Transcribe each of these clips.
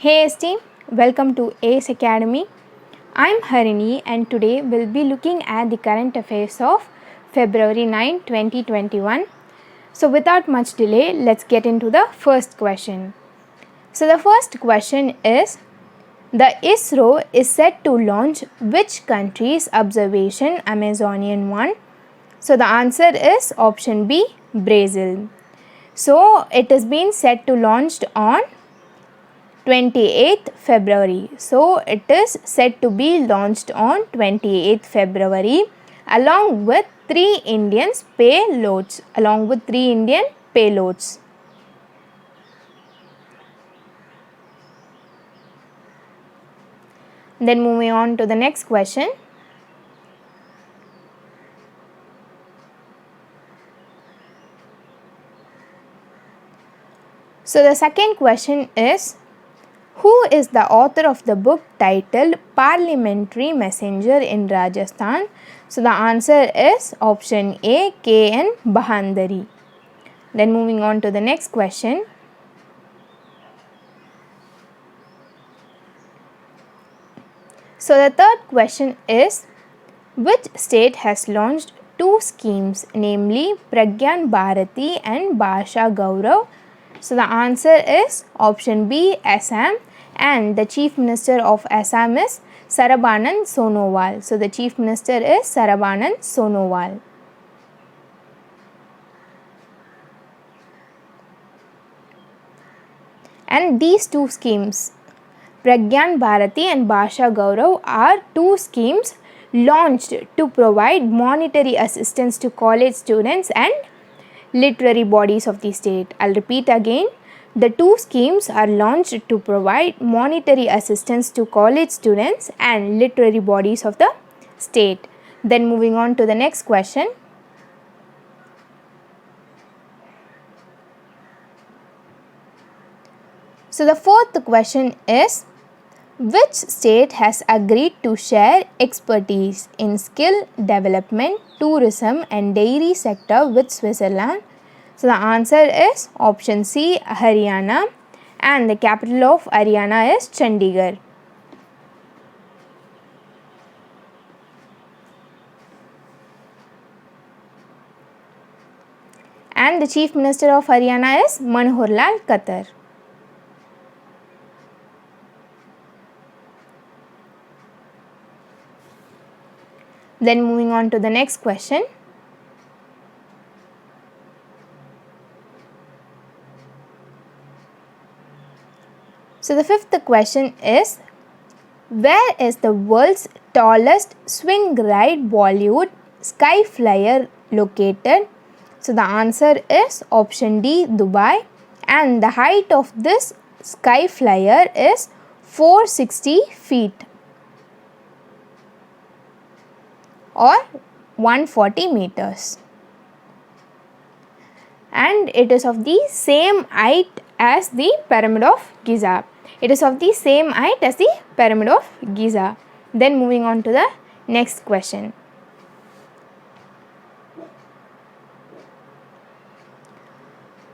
Hey esteem, welcome to ACE Academy. I'm Harini and today we'll be looking at the current affairs of February 9, 2021. So without much delay, let's get into the first question. So the first question is, the ISRO is set to launch which country's observation Amazonian 1? So the answer is option B, Brazil. So it has been set to launch on 28th February. So it is set to be launched on 28th February along with three Indian payloads. Then moving on to the next question. So the second question is, who is the author of the book titled Parliamentary Messenger in Rajasthan? So the answer is option A, K.N. Bahandari. Then moving on to the next question. So the third question is, which state has launched two schemes, namely Pragyan Bharati and Bhasha Gaurav? So the answer is option B, Assam, and the Chief Minister of Assam is Sarabhanand Sonowal. So the Chief Minister is Sarabhanand Sonowal. And these two schemes, Pragyan Bharati and Bhasha Gaurav, are two schemes launched to provide monetary assistance to college students and literary bodies of the state. I'll repeat again. The two schemes are launched to provide monetary assistance to college students and literary bodies of the state. Then moving on to the next question. So the fourth question is, which state has agreed to share expertise in skill development, tourism and dairy sector with Switzerland? So the answer is option C, Haryana, and the capital of Haryana is Chandigarh. And the Chief Minister of Haryana is Manohar Lal Khattar. Then moving on to the next question. So the fifth question is, where is the world's tallest swing ride Bollywood sky flyer located? So the answer is option D, Dubai, and the height of this sky flyer is 460 feet or 140 meters. And it is of the same height as the Pyramid of Giza. Then moving on to the next question.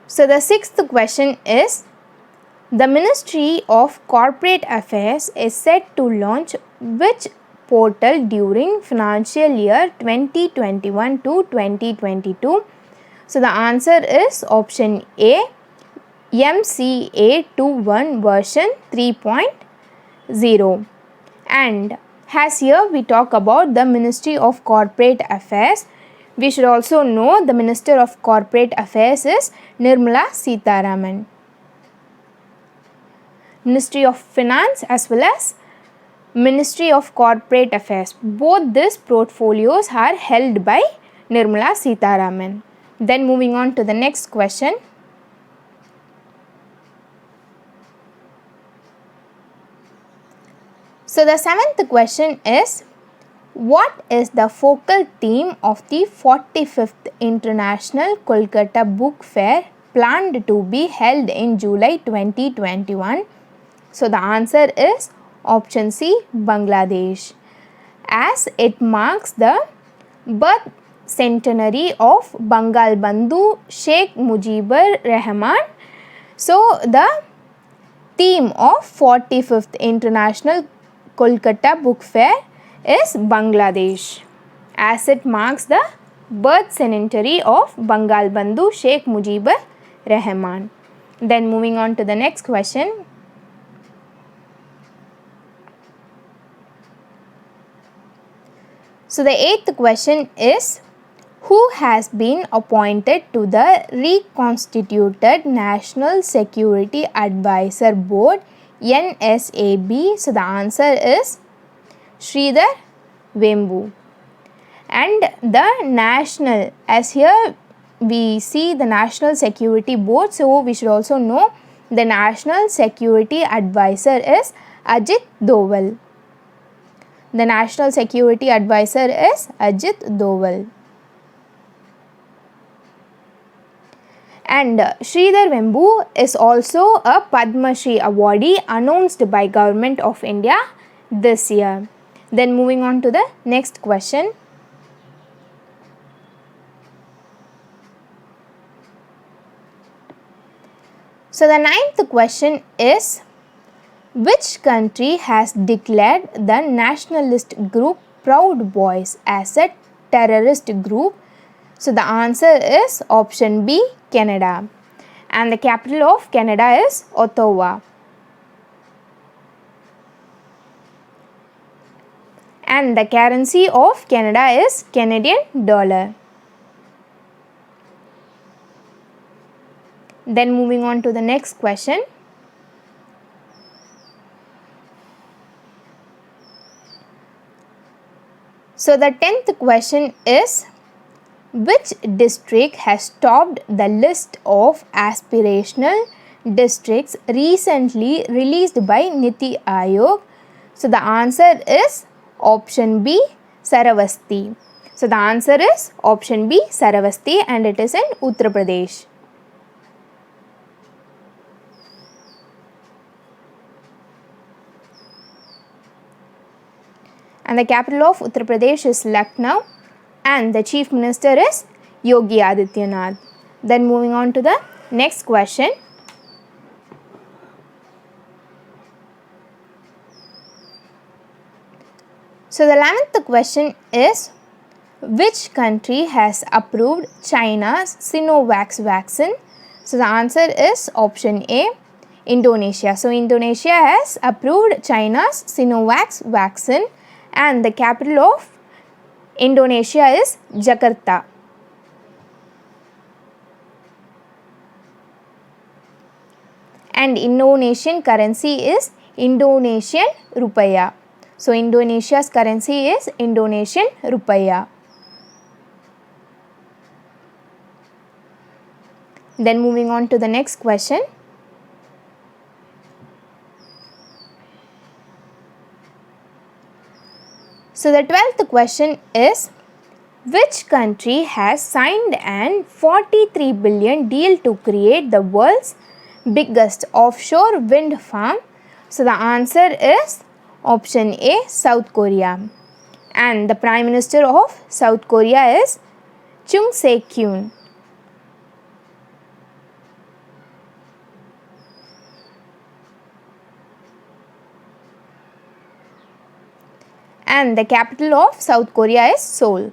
So the sixth question is, the Ministry of Corporate Affairs is set to launch which portal during financial year 2021 to 2022? So the answer is option A, MCA21 version 3.0. And as here we talk about the Ministry of Corporate Affairs, we should also know the Minister of Corporate Affairs is Nirmala Sitharaman. Ministry of Finance as well as Ministry of Corporate Affairs, both these portfolios are held by Nirmala Sitharaman. Then moving on to the next question. So the seventh question is, what is the focal theme of the 45th International Kolkata Book Fair planned to be held in July 2021? So the answer is option C, Bangladesh, as it marks the birth centenary of Bangal Bandhu Sheikh Mujibur Rahman. So the theme of 45th International Kolkata Book Fair is Bangladesh, as it marks the birth centenary of Bangal Bandhu Sheikh Mujibur Rahman. Then moving on to the next question. So the eighth question is, who has been appointed to the reconstituted National Security Advisor Board NSAB? So the answer is Sridhar Vembu. And the national, as here we see the National Security Board, so we should also know the National Security Advisor is Ajit Doval. The National Security Advisor is Ajit Doval. And Sridhar Vembu is also a Padma Shri awardee announced by Government of India this year. Then moving on to the next question. So the ninth question is, which country has declared the nationalist group Proud Boys as a terrorist group? So the answer is option B, Canada. And the capital of Canada is Ottawa. And the currency of Canada is Canadian dollar. Then moving on to the next question. So the 10th question is, which district has topped the list of aspirational districts recently released by Niti Aayog? So the answer is option B, Saravasti. So the answer is option B, Saravasti, and it is in Uttar Pradesh. And the capital of Uttar Pradesh is Lucknow, and the Chief Minister is Yogi Adityanath. Then moving on to the next question. So the 11th question is, which country has approved China's Sinovac vaccine? So the answer is option A, Indonesia. So Indonesia has approved China's Sinovac vaccine, and the capital of Indonesia is Jakarta. And Indonesian currency is Indonesian rupiah. So Indonesia's currency is Indonesian rupiah. Then moving on to the next question. So the 12th question is, which country has signed an $43 billion deal to create the world's biggest offshore wind farm? So the answer is option A, South Korea. And the Prime Minister of South Korea is Chung Se-kyun. And the capital of South Korea is Seoul.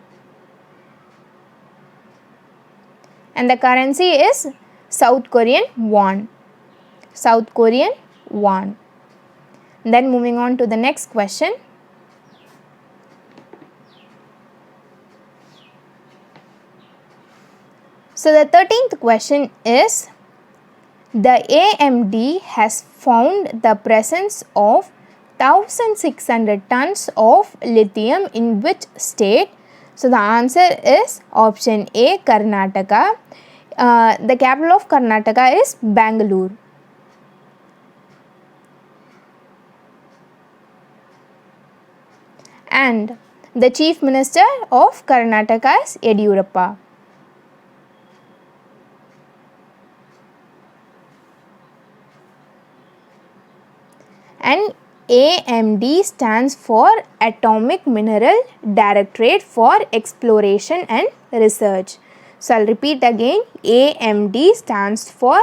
And the currency is South Korean won. South Korean won. Then moving on to the next question. So the 13th question is, the AMD has found the presence of 1,600 tons of lithium in which state? So the answer is option A, Karnataka. The capital of Karnataka is Bangalore. And the Chief Minister of Karnataka is Yediyurappa. And AMD stands for Atomic Mineral Directorate for Exploration and Research. So I'll repeat again, AMD stands for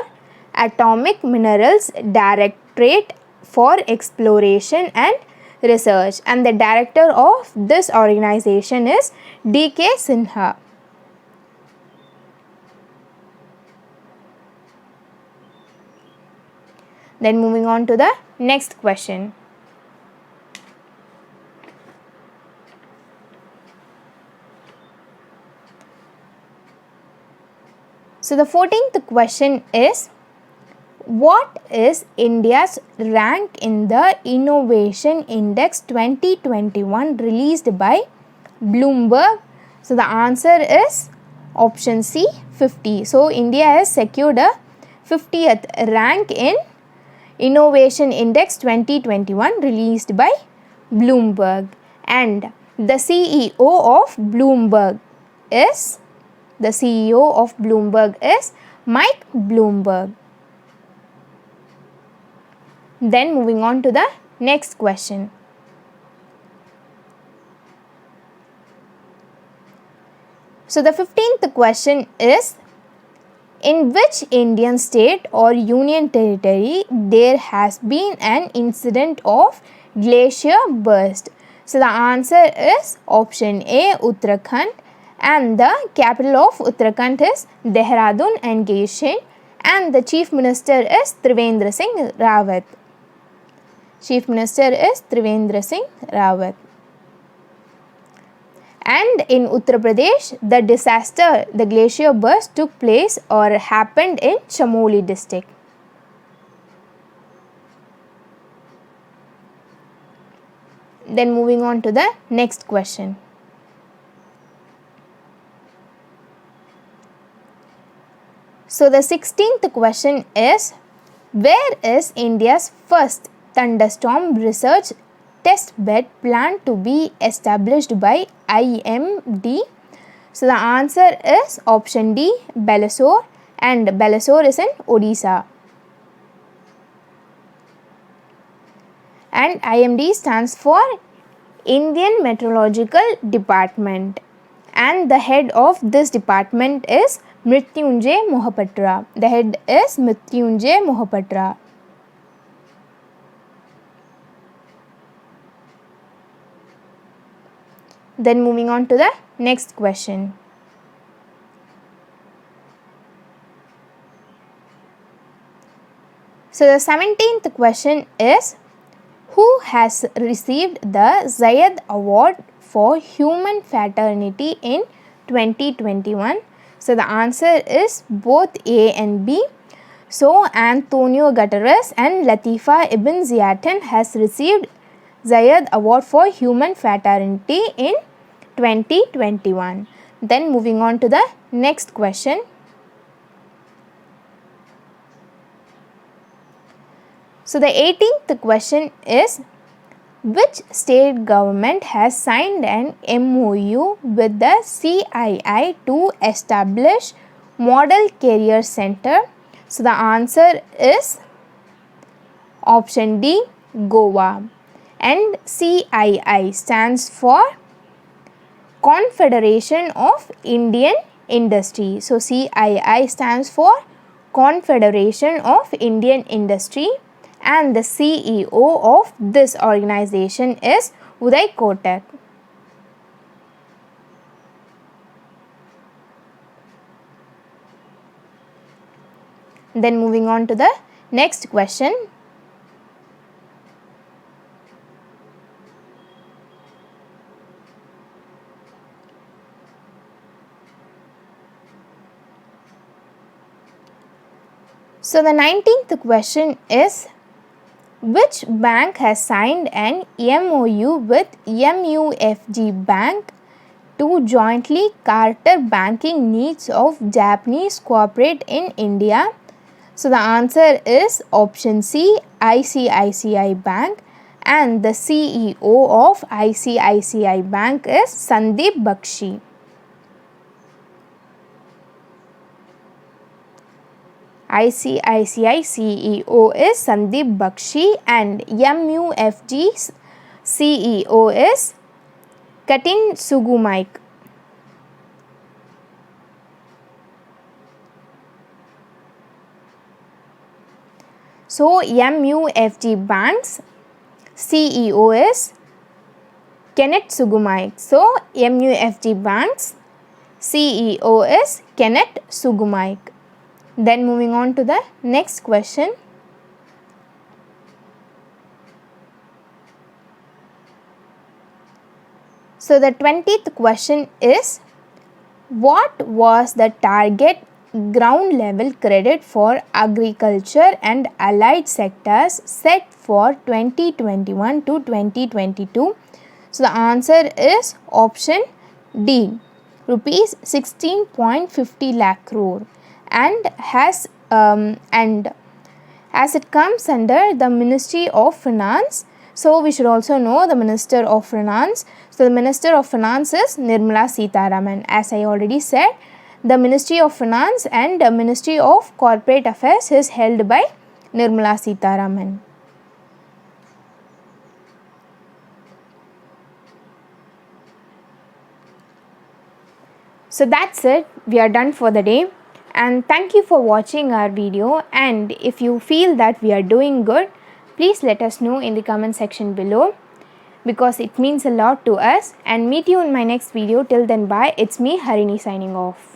Atomic Minerals Directorate Directorate for Exploration and Research, and the director of this organization is D.K. Sinha. Then moving on to the next question. So the 14th question is, what is India's rank in the Innovation Index 2021 released by Bloomberg? So the answer is option C, 50. So India has secured a 50th rank in Innovation Index 2021 released by Bloomberg, and the CEO of Bloomberg is Mike Bloomberg. Then moving on to the next question. So the 15th question is, in which Indian state or union territory there has been an incident of glacier burst? So the answer is option A, Uttarakhand, and the capital of Uttarakhand is Dehradun and Gaishen, and the Chief Minister is Trivendra Singh Rawat. Chief Minister is Trivendra Singh Rawat. And in Uttar Pradesh, the disaster, the glacier burst took place or happened in Chamoli district. Then moving on to the next question. So the 16th question is, where is India's first thunderstorm research test bed planned to be established by IMD? So the answer is option D, Balasore, and Balasore is in Odisha. And IMD stands for Indian Meteorological Department, and the head of this department is Mrityunjay Mohapatra. The head is Mrityunjay Mohapatra. Then moving on to the next question. So the 17th question is, who has received the Zayed Award for Human Fraternity in 2021? So the answer is both A and B. So Antonio Guterres and Latifa Ibn Ziyadan has received Zayed Award for Human Fraternity in 2021. Then moving on to the next question. So the 18th question is, which state government has signed an MOU with the CII to establish Model Career Center? So the answer is option D, Goa. And CII stands for Confederation of Indian Industry. So CII stands for Confederation of Indian Industry, and the CEO of this organization is Uday Kotak. Then moving on to the next question. So the 19th question is, which bank has signed an MOU with MUFG Bank to jointly cater banking needs of Japanese corporate in India? So the answer is option C, ICICI Bank, and the CEO of ICICI Bank is Sandeep Bakshi. ICICI CEO is Sandeep Bakshi, and MUFG CEO is Katin Sugumaik. So MUFG Bank's CEO is Kenneth Sugumaik. So MUFG Bank's CEO is Kenneth Sugumaik. Then moving on to the next question. So the 20th question is, what was the target ground level credit for agriculture and allied sectors set for 2021 to 2022? So the answer is option D, rupees 16.50 lakh crore, and as it comes under the Ministry of Finance. So we should also know the Minister of Finance. So the Minister of Finance is Nirmala Sitharaman. As I already said, the Ministry of Finance and the Ministry of Corporate Affairs is held by Nirmala Sitharaman. So that's it. We are done for the day. And thank you for watching our video. And if you feel that we are doing good, please let us know in the comment section below, because it means a lot to us. And meet you in my next video. Till then, bye. It's me, Harini, signing off.